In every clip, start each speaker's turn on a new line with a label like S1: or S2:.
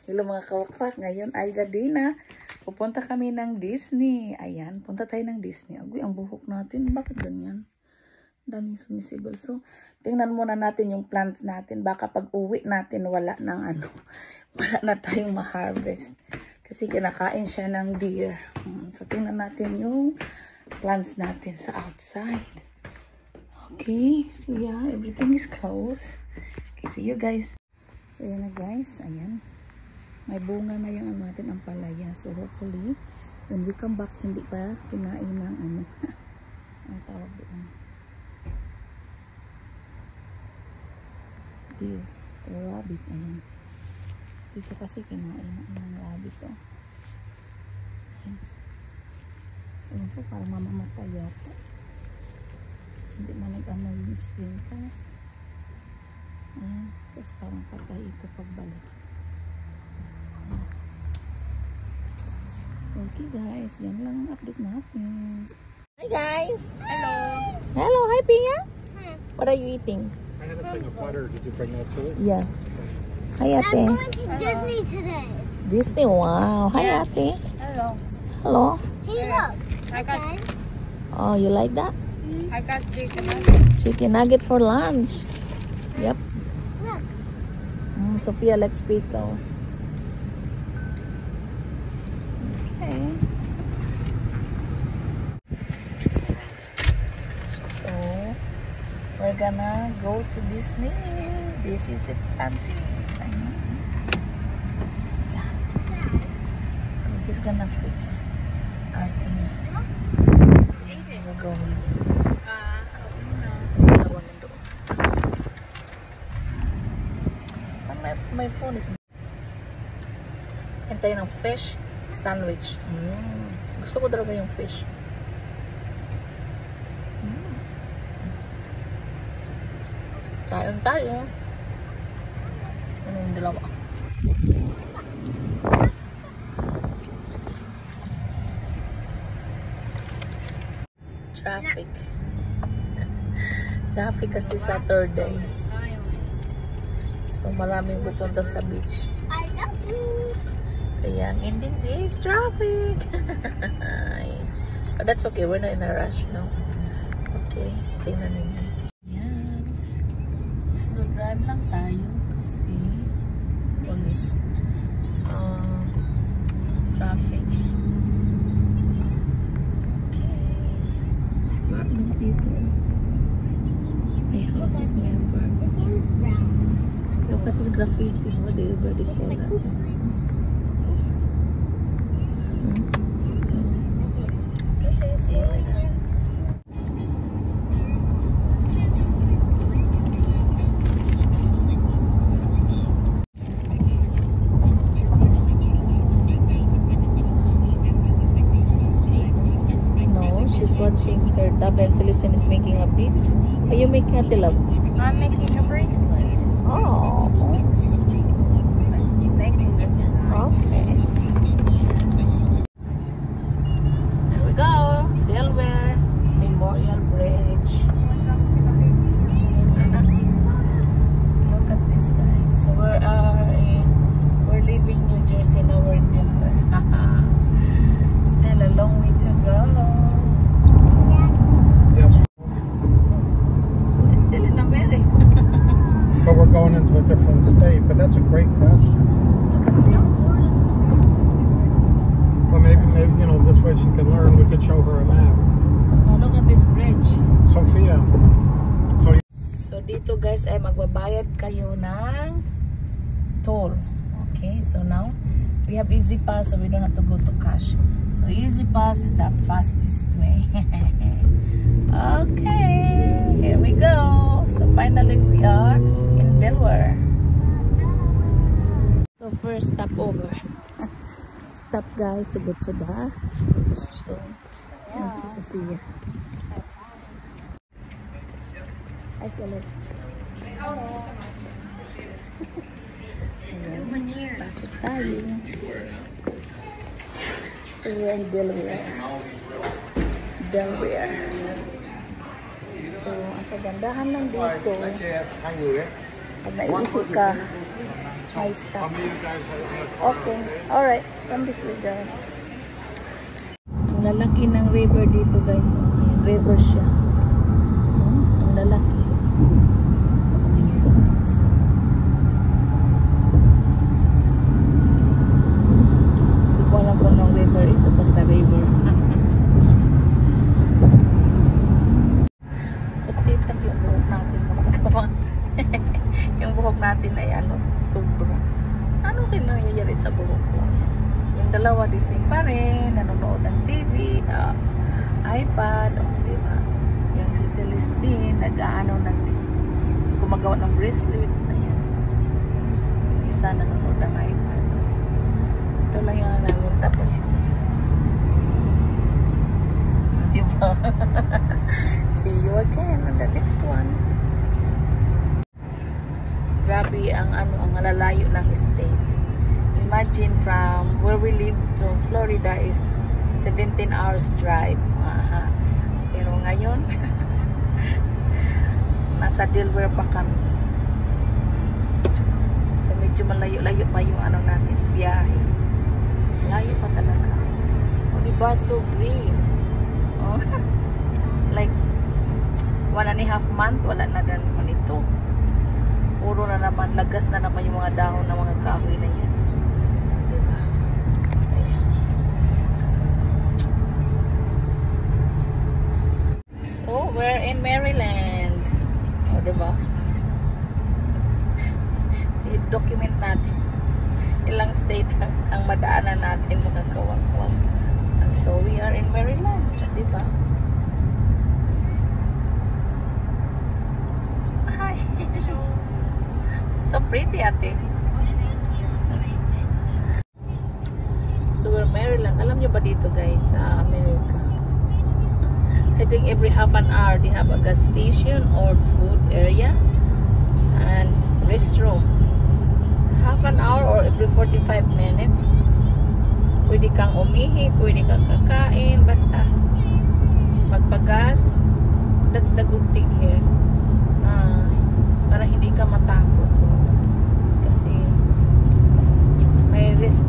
S1: Hello mga kawakwak, ngayon ay gabi na. Pupunta kami ng Disney. Ayan, punta tayo ng Disney. Agoy, ang buhok natin. Bakit ganyan? Daming sumisibol. So, tingnan muna natin yung plants natin. Baka pag uwi natin, wala na tayong ma-harvest. Kasi kinakain siya ng deer. So, tingnan natin yung plants natin sa outside. Okay, so yeah, everything is closed. Okay, see you guys. So, yan na guys. Ayan. May bunga na yung natin ang palaya. So, hopefully, when we come back, hindi pa kinain ng ano. Ang tawag doon. Deer. O rabbit. Ayan. Dito kasi kinain ng rabbit. Oh. Ayan. Ayan po, parang mamamatay yata. Hindi man nag-ano yung sprinkles. Ayan. So, parang patay ito pagbalik. Okay guys, yan lang ang update natin. Hi guys!
S2: Hello!
S1: Hello, hi Pia!
S2: Hi.
S1: What are you eating?
S3: I had a thing of butter. Did you bring that too?
S1: Yeah. Hi Ate.
S2: I'm going to Disney today.
S1: Disney, wow. Hi Ate.
S2: Hello.
S1: Hello.
S2: Hey look!
S4: I got
S1: Oh, you like that?
S4: I got chicken nuggets.
S1: Chicken nugget for lunch. Yep.
S2: Look!
S1: Sophia likes pickles. Okay. So, we're gonna go to Disney. This is it, fancy. So, yeah. So, we're just gonna fix our things. We're going. My phone is tayo ng fish sandwich. Gusto ko talaga yung fish. Kain tayo. Ano yung dalawa? Traffic. Traffic kasi Saturday. So maraming pupunta sa beach.
S2: I love you!
S1: Kaya ang ending is traffic. But that's okay, we're not in a rush, no? Okay, tingnan ninyo. Yan. Slow drive lang tayo kasi police. Traffic. Okay. Apartment dito. My house is member.
S2: The same as brown.
S1: Look at this graffiti. What do you call that? Okay, see you later. No, she's watching her tab and Celestine is making a beads. Are you making a tilab?
S4: I'm making a bracelet.
S1: Oh.
S4: Making this nice.
S1: Okay. There we go. Delaware Memorial Bridge. Look at this, guys. So we're leaving New Jersey. Now we're in Delaware. Still a long way to go.
S3: Yes.
S1: We're still in America.
S3: But we're going into a different state. But that's a great question. Well, maybe you know, this way she can learn. We could show her a map.
S1: Oh, look at this bridge.
S3: Sophia.
S1: So dito guys ay magbabayad kayo ng toll. Okay, so now we have Easy Pass, so we don't have to go to cash. So Easy Pass is the fastest way. Okay, here we go. So finally we are in Delaware. So first stop over. Stop guys to go to the restroom. And this is Sophia. Hi Celeste. Ayan, pasok tayo. So we're in Delaware. So ang kagandahan lang dito, pag naiikot ka,
S3: So
S1: I stop.
S3: I'll meet you guys in the car.
S1: Okay. Alright. From this way down. Ang lalaki ng river dito guys. Ayan, river siya. Ang lalaki. Ayan. So, hindi ko alam kung anong river ito. Basta river. Putitak yung buhok natin. Yung buhok natin ay ano, sobra. Ano rin nangyayari sa buhok ko? Yung dalawa di same pa rin, nanonood ng TV, iPad, diba? Yung si Celestine, gumagawa ng bracelet, ayan. Yung isa nanonood ng iPad. Ito lang yung namin, tapos diba? See you again on the next one. Grabe ang lalayo ng state. Imagine from where we live to Florida is 17 hours drive. Pero ngayon nasa Delaware pa kami. So medyo malayo-layo pa yung natin biyahe. Layo pa talaga. O diba, so green. Oh. Like 1.5 month wala na naman ito. Puro na naman, lagas na naman yung mga dahon ng mga kahoy na yan. Diba? Ayan. So, we're in Maryland. O, diba? I-document natin ilang state ang madaanan natin, mga kawang-kawang. So, we are in Maryland. Diba? Hi! So pretty, ate. So we're Maryland. Alam nyo ba dito guys, sa America, I think every half an hour they have a gas station or food area and restroom. Half an hour or every 45 minutes pwede kang umihi, pwede kang kakain, basta magpagas. That's the good thing here, para hindi ka matakot. Kasi may rest,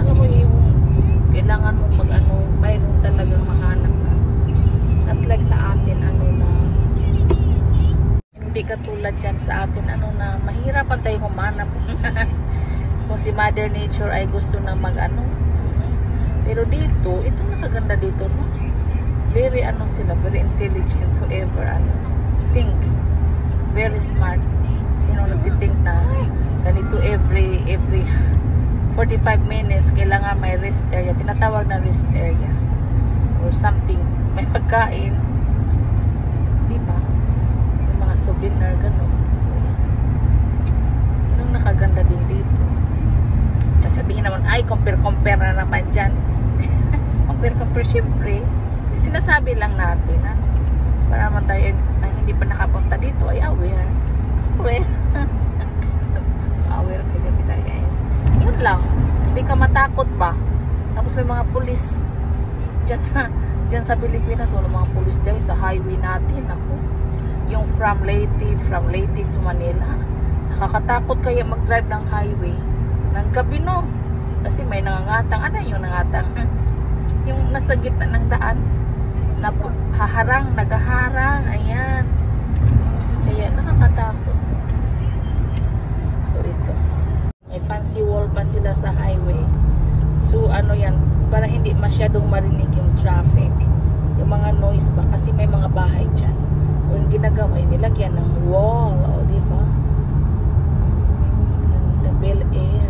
S1: alam mo yung kailangan mong mayroon talagang mahanap ka. At like sa atin, na hindi katulad dyan sa atin, na mahirapan tayo humanap. Kung si Mother Nature ay gusto na pero dito, ito nakaganda dito, no? Very sila, very intelligent, whoever think, very smart. Sino nagtitink na ganito every 45 minutes kailangan may rest area, tinatawag na rest area or something, may pagkain, diba? May mga souvenir, gano'n. So, yun ang nakaganda din dito. Sasabihin naman, ay compare na naman dyan. compare syempre sinasabi lang natin, para naman tayo nang hindi pa nakapunta dito ay aware. So, aware kayo tayo guys. Yun lang, hindi ka matakot ba? Tapos may mga pulis dyan sa Pilipinas, wala mga pulis dyan sa highway natin. Ako, yung from Leyte to Manila, nakakatakot kaya mag-drive ng highway ng gabi, no? Kasi may nangangatang. Ano yung nangatang? Yung nasa gitna ng daan, nagaharang, ayan. Kaya nakakatakot. So ito, may fancy wall pa sila sa highway. So yan, para hindi masyadong marinig yung traffic, yung mga noise ba, kasi may mga bahay dyan. So yung ginagawa ay nilagyan ng wall, o diba? Ganda, Bel Air.